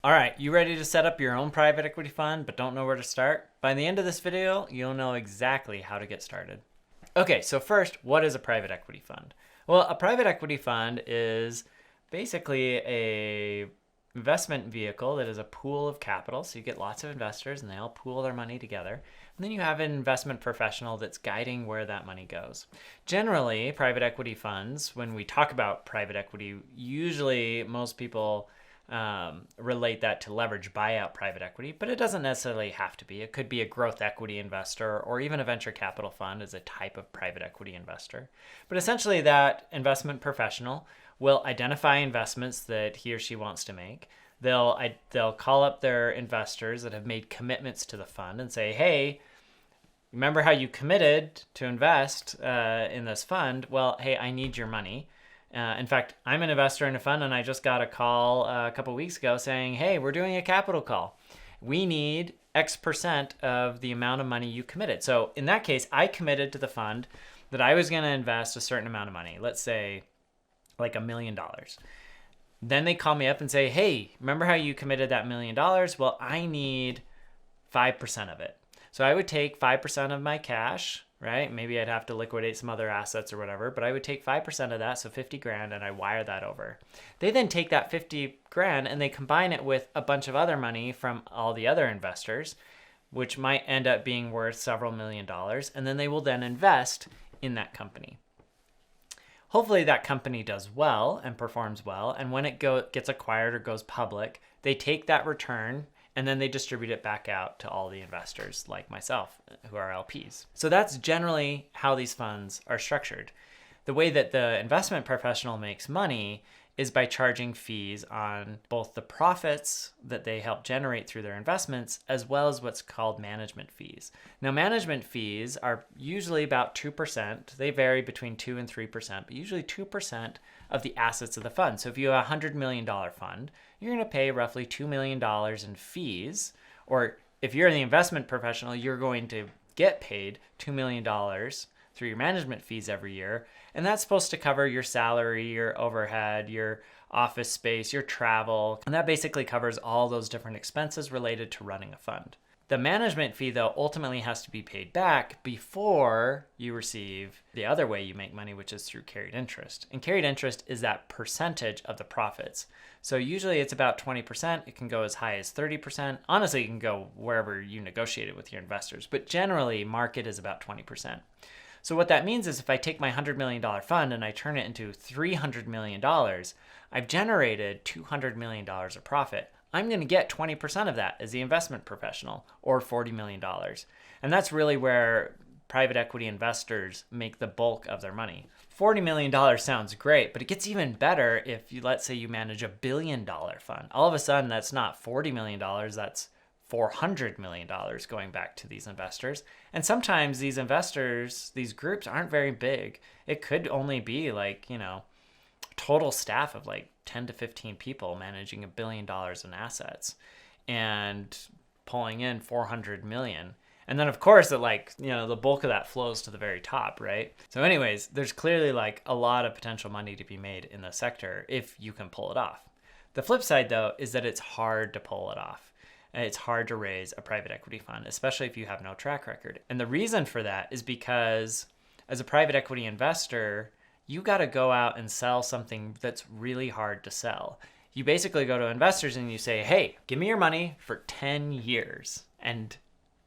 All right, you ready to set up your own private equity fund but don't know where to start? By the end of this video, you'll know exactly how to get started. Okay, so first, what is a private equity fund? Well, a private equity fund is basically a investment vehicle that is a pool of capital. So you get lots of investors and they all pool their money together. And then you have an investment professional that's guiding where that money goes. Generally, private equity funds, when we talk about private equity, usually most people relate that to leverage buyout private equity, but it doesn't necessarily have to be. It could be a growth equity investor or even a venture capital fund as a type of private equity investor. But essentially, that investment professional will identify investments that he or she wants to make. They'll call up their investors that have made commitments to the fund and say, hey, remember how you committed to invest in this fund? Well, hey, I need your money. In fact, I'm an investor in a fund, and I just got a call a couple weeks ago saying, hey, we're doing a capital call. We need X% of the amount of money you committed. So in that case, I committed to the fund that I was going to invest a certain amount of money, let's say like $1 million. Then they call me up and say, hey, remember how you committed that $1 million? Well, I need 5% of it. So I would take 5% of my cash, right? Maybe I'd have to liquidate some other assets or whatever, but I would take 5% of that, so 50 grand, and I wire that over. They then take that 50 grand and they combine it with a bunch of other money from all the other investors, which might end up being worth several $1,000,000, and then they will then invest in that company. Hopefully that company does well and performs well, and when it gets acquired or goes public, they take that return and then they distribute it back out to all the investors like myself who are LPs. So that's generally how these funds are structured. The way that the investment professional makes money is by charging fees on both the profits that they help generate through their investments as well as what's called management fees. Now, management fees are usually about 2%. They vary between 2 and 3%, but usually 2% of the assets of the fund. So if you have a $100 million fund, you're going to pay roughly $2 million in fees. Or if you're the investment professional, you're going to get paid $2 million through your management fees every year. And that's supposed to cover your salary, your overhead, your office space, your travel. And that basically covers all those different expenses related to running a fund. The management fee, though, ultimately has to be paid back before you receive the other way you make money, which is through carried interest. And carried interest is that percentage of the profits. So usually it's about 20%. It can go as high as 30%. Honestly, it can go wherever you negotiate it with your investors. But generally, market is about 20%. So what that means is if I take my $100 million fund and I turn it into $300 million, I've generated $200 million of profit. I'm going to get 20% of that as the investment professional, or $40 million. And that's really where private equity investors make the bulk of their money. $40 million sounds great, but it gets even better if you, let's say you manage $1 billion fund. All of a sudden, that's not $40 million, that's $400 million going back to these investors. And sometimes these investors, these groups aren't very big. It could only be like, total staff of like 10 to 15 people managing $1 billion in assets and pulling in 400 million. And then of course the bulk of that flows to the very top, right? So anyways, there's clearly like a lot of potential money to be made in the sector if you can pull it off. The flip side though is that it's hard to pull it off. It's hard to raise a private equity fund, especially if you have no track record. And the reason for that is because as a private equity investor, you got to go out and sell something that's really hard to sell. You basically go to investors and you say, hey, give me your money for 10 years and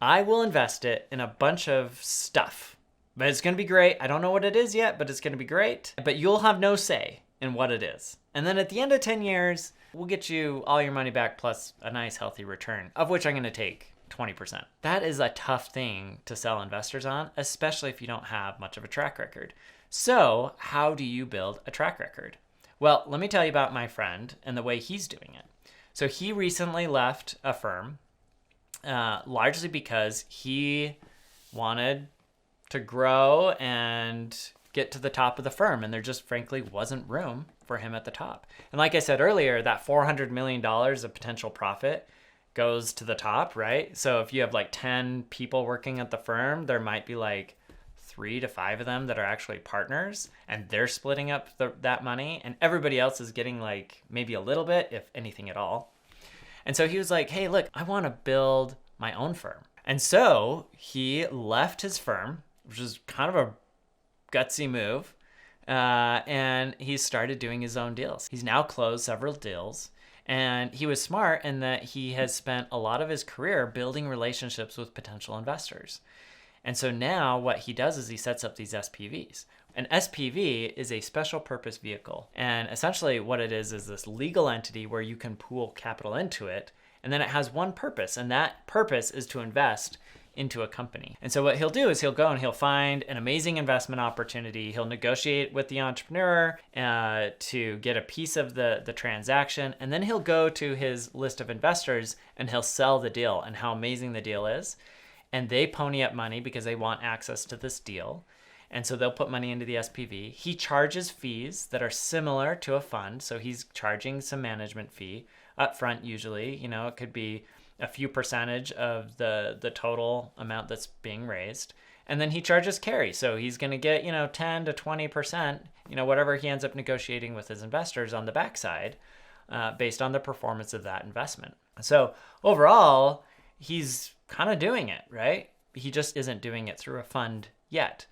I will invest it in a bunch of stuff. But it's going to be great. I don't know what it is yet, but it's going to be great. But you'll have no say in what it is. And then at the end of 10 years, we'll get you all your money back plus a nice healthy return, of which I'm going to take 20%. That is a tough thing to sell investors on, especially if you don't have much of a track record. So how do you build a track record? Well, let me tell you about my friend and the way he's doing it. So he recently left a firm, largely because he wanted to grow and get to the top of the firm, and there just frankly wasn't room for him at the top. And like I said earlier, that $400 million of potential profit goes to the top, right? So if you have like 10 people working at the firm, there might be like 3 to 5 of them that are actually partners, and they're splitting up that money, and everybody else is getting like maybe a little bit, if anything at all. And so he was like, hey, look, I want to build my own firm. And so he left his firm, which is kind of a gutsy move, and he started doing his own deals. He's now closed several deals. And he was smart in that he has spent a lot of his career building relationships with potential investors. And so now what he does is he sets up these SPVs. An SPV is a special purpose vehicle. And essentially what it is this legal entity where you can pool capital into it. And then it has one purpose. And that purpose is to invest into a company. And so what he'll do is he'll go and he'll find an amazing investment opportunity. He'll negotiate with the entrepreneur to get a piece of the transaction. And then he'll go to his list of investors and he'll sell the deal and how amazing the deal is. And they pony up money because they want access to this deal. And so they'll put money into the SPV. He charges fees that are similar to a fund. So he's charging some management fee up front usually. You know, it could be a few percentage of the total amount that's being raised. And then he charges carry. So he's going to get, 10 to 20%, whatever he ends up negotiating with his investors on the backside based on the performance of that investment. So overall, he's kind of doing it, right? He just isn't doing it through a fund yet.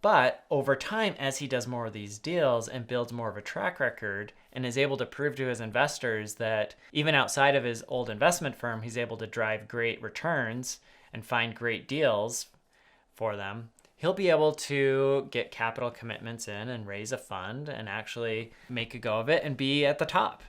But over time, as he does more of these deals and builds more of a track record and is able to prove to his investors that even outside of his old investment firm, he's able to drive great returns and find great deals for them, he'll be able to get capital commitments in and raise a fund and actually make a go of it and be at the top.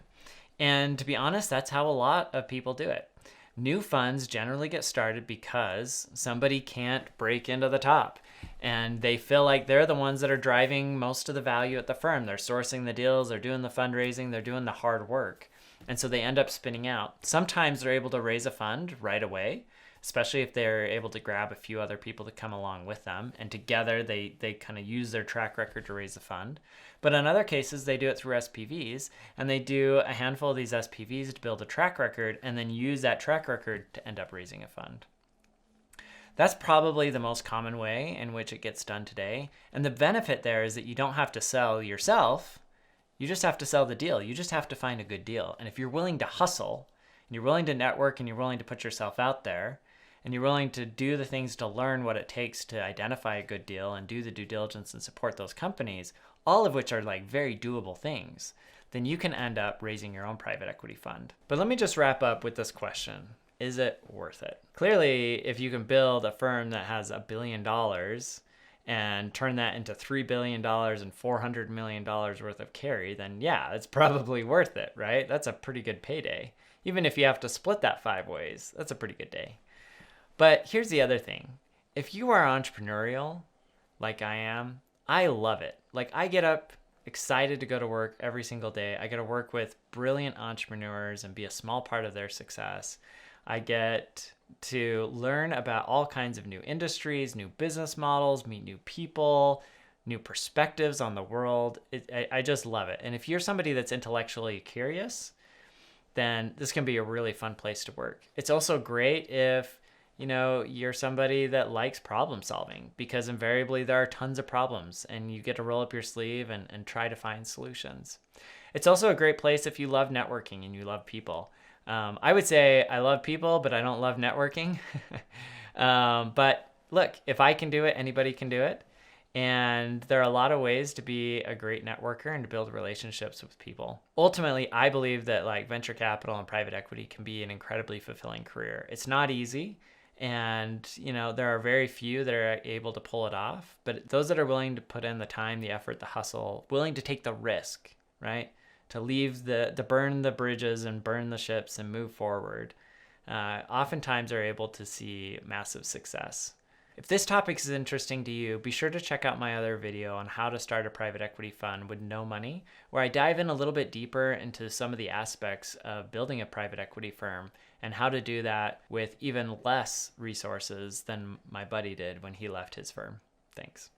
And to be honest, that's how a lot of people do it. New funds generally get started because somebody can't break into the top and they feel like they're the ones that are driving most of the value at the firm. They're sourcing the deals, they're doing the fundraising, they're doing the hard work. And so they end up spinning out. Sometimes they're able to raise a fund right away, especially if they're able to grab a few other people to come along with them. And together they kind of use their track record to raise a fund. But in other cases, they do it through SPVs, and they do a handful of these SPVs to build a track record and then use that track record to end up raising a fund. That's probably the most common way in which it gets done today. And the benefit there is that you don't have to sell yourself. You just have to sell the deal. You just have to find a good deal. And if you're willing to hustle, and you're willing to network, and you're willing to put yourself out there, and you're willing to do the things to learn what it takes to identify a good deal and do the due diligence and support those companies, all of which are like very doable things, then you can end up raising your own private equity fund. But let me just wrap up with this question. Is it worth it? Clearly, if you can build a firm that has $1 billion and turn that into $3 billion and $400 million worth of carry, then yeah, it's probably worth it, right? That's a pretty good payday. Even if you have to split that 5 ways, that's a pretty good day. But here's the other thing. If you are entrepreneurial, like I am, I love it. Like I get up excited to go to work every single day. I get to work with brilliant entrepreneurs and be a small part of their success. I get to learn about all kinds of new industries, new business models, meet new people, new perspectives on the world. I just love it. And if you're somebody that's intellectually curious, then this can be a really fun place to work. It's also great if you're somebody that likes problem solving, because invariably there are tons of problems and you get to roll up your sleeve and try to find solutions. It's also a great place if you love networking and you love people. I would say I love people, but I don't love networking. But look, if I can do it, anybody can do it. And there are a lot of ways to be a great networker and to build relationships with people. Ultimately, I believe that like venture capital and private equity can be an incredibly fulfilling career. It's not easy. And, there are very few that are able to pull it off. But those that are willing to put in the time, the effort, the hustle, willing to take the risk, right? To leave to burn the bridges and burn the ships and move forward, oftentimes are able to see massive success. If this topic is interesting to you, be sure to check out my other video on how to start a private equity fund with no money, where I dive in a little bit deeper into some of the aspects of building a private equity firm and how to do that with even less resources than my buddy did when he left his firm. Thanks.